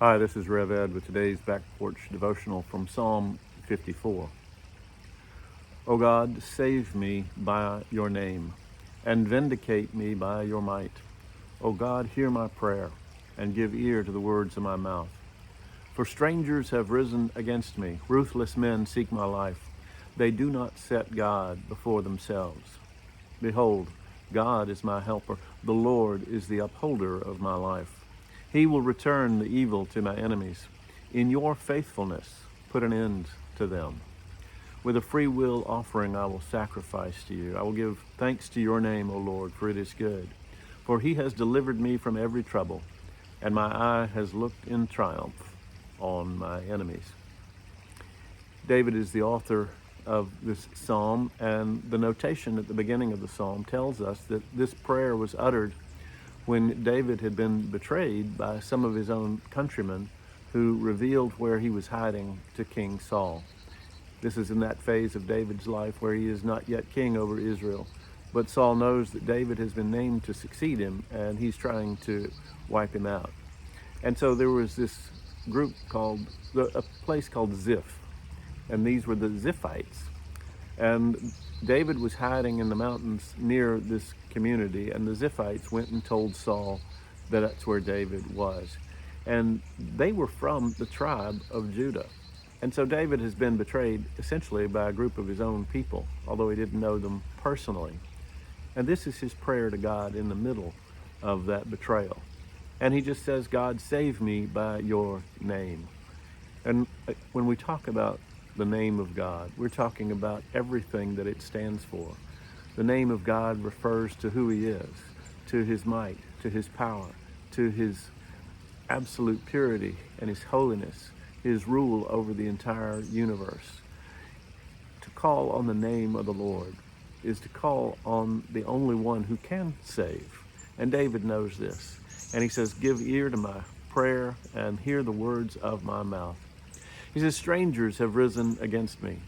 Hi, this is Rev Ed with today's Back Porch Devotional from Psalm 54. O God, save me by your name, and vindicate me by your might. O God, hear my prayer, and give ear to the words of my mouth. For strangers have risen against me, ruthless men seek my life. They do not set God before themselves. Behold, God is my helper, the Lord is the upholder of my life. He will return the evil to my enemies. In your faithfulness, put an end to them. With a free will offering, I will sacrifice to you. I will give thanks to your name, O Lord, for it is good. For he has delivered me from every trouble, and my eye has looked in triumph on my enemies. David is the author of this psalm, and the notation at the beginning of the psalm tells us that this prayer was uttered when David had been betrayed by some of his own countrymen who revealed where he was hiding to King Saul. This is in that phase of David's life where he is not yet king over Israel, but Saul knows that David has been named to succeed him, and he's trying to wipe him out. And so there was this group a place called Ziph, and these were the Ziphites. And David was hiding in the mountains near this community, and the Ziphites went and told Saul that that's where David was. And they were from the tribe of Judah. And so David has been betrayed essentially by a group of his own people, although he didn't know them personally. And this is his prayer to God in the middle of that betrayal. And he just says, God, save me by your name. And when we talk about the name of God, we're talking about everything that it stands for. The name of God refers to who he is, to his might, to his power, to his absolute purity and his holiness, his rule over the entire universe. To call on the name of the Lord is to call on the only one who can save. And David knows this. And he says, give ear to my prayer and hear the words of my mouth. He says, strangers have risen against me.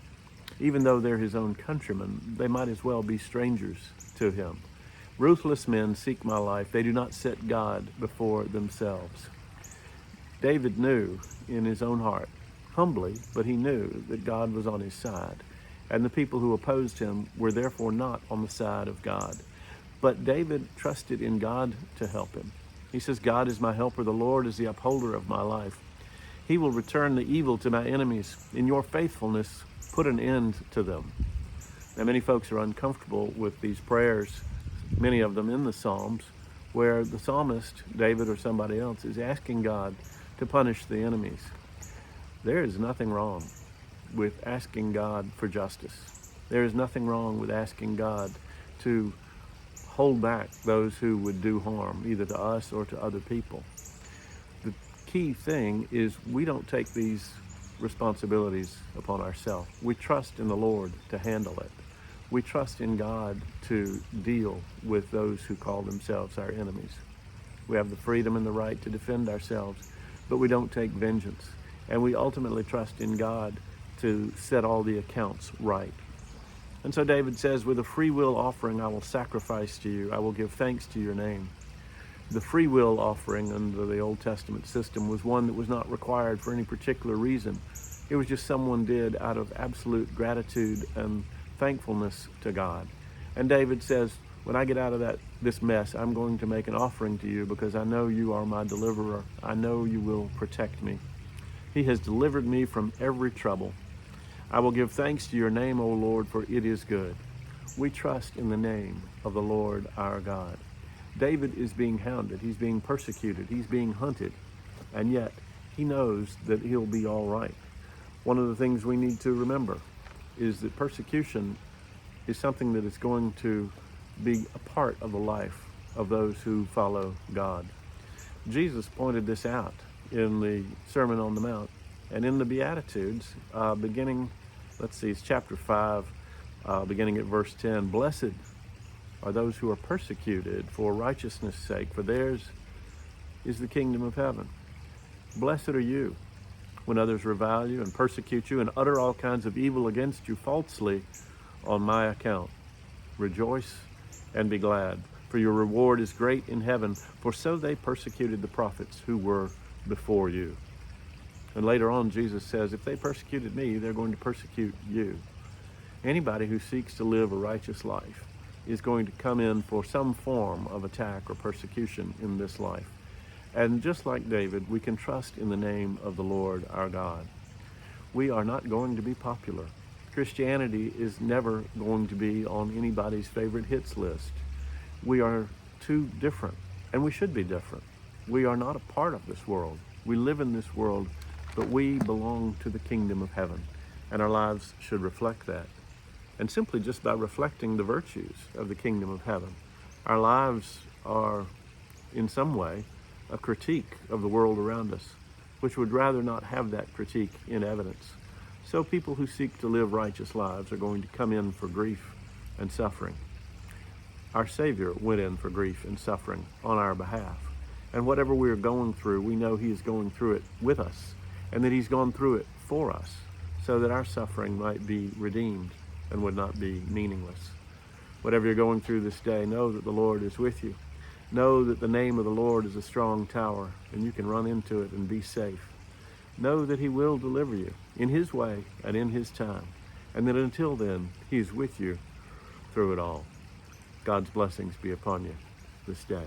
Even though they're his own countrymen, they might as well be strangers to him. Ruthless men seek my life. They do not set God before themselves. David knew in his own heart, humbly, but he knew that God was on his side. And the people who opposed him were therefore not on the side of God. But David trusted in God to help him. He says, God is my helper. The Lord is the upholder of my life. He will return the evil to my enemies. In your faithfulness, put an end to them. Now, many folks are uncomfortable with these prayers, many of them in the Psalms, where the psalmist, David or somebody else, is asking God to punish the enemies. There is nothing wrong with asking God for justice. There is nothing wrong with asking God to hold back those who would do harm, either to us or to other people. The key thing is we don't take these responsibilities upon ourselves. We trust in the Lord to handle it. We trust in God to deal with those who call themselves our enemies. We have the freedom and the right to defend ourselves, but we don't take vengeance. And we ultimately trust in God to set all the accounts right. And so David says, with a free will offering, I will sacrifice to you. I will give thanks to your name. The free will offering under the Old Testament system was one that was not required for any particular reason. It was just someone did out of absolute gratitude and thankfulness to God. And David says, when I get out of this mess, I'm going to make an offering to you because I know you are my deliverer. I know you will protect me. He has delivered me from every trouble. I will give thanks to your name, O Lord, for it is good. We trust in the name of the Lord our God. David is being hounded. He's being persecuted. He's being hunted. And yet he knows that he'll be all right. One of the things we need to remember is that persecution is something that is going to be a part of the life of those who follow God. Jesus pointed this out in the Sermon on the Mount and in the Beatitudes, it's chapter 5, beginning at verse 10. Blessed are those who are persecuted for righteousness' sake, for theirs is the kingdom of heaven. Blessed are you when others revile you and persecute you and utter all kinds of evil against you falsely on my account. Rejoice and be glad, for your reward is great in heaven, for so they persecuted the prophets who were before you. And later on, Jesus says, if they persecuted me, they're going to persecute you. Anybody who seeks to live a righteous life is going to come in for some form of attack or persecution in this life. And just like David, we can trust in the name of the Lord our God. We are not going to be popular. Christianity is never going to be on anybody's favorite hits list. We are too different, and we should be different. We are not a part of this world. We live in this world, but we belong to the kingdom of heaven, and our lives should reflect that. And simply just by reflecting the virtues of the kingdom of heaven, our lives are, in some way, a critique of the world around us, which would rather not have that critique in evidence. So people who seek to live righteous lives are going to come in for grief and suffering. Our Savior went in for grief and suffering on our behalf. And whatever we are going through, we know he is going through it with us, and that he's gone through it for us, so that our suffering might be redeemed and would not be meaningless. Whatever you're going through this day, know that the Lord is with you. Know that the name of the Lord is a strong tower, and you can run into it and be safe. Know that he will deliver you in his way and in his time, and that until then, he's with you through it all. God's blessings be upon you this day.